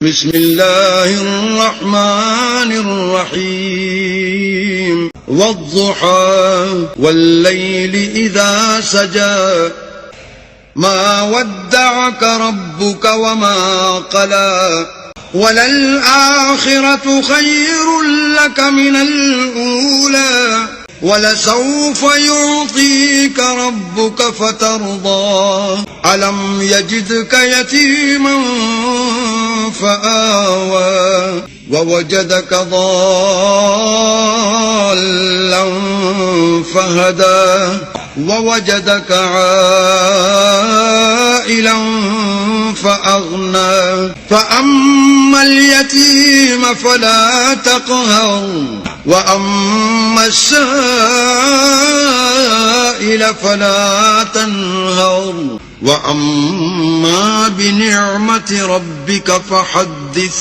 بسم الله الرحمن الرحيم والضحى والليل إذا سجى ما ودعك ربك وما قلى وللآخرة خير لك من الأولى ولسوف يعطيك ربك فترضى ألم يجدك يتيما فآوى ووجدك ضالا فهدى ووجدك عائلا فأغنى فأما اليتيم فلا تقهر وأما السائل فلا تنهر وأما بنعمة ربك فحدث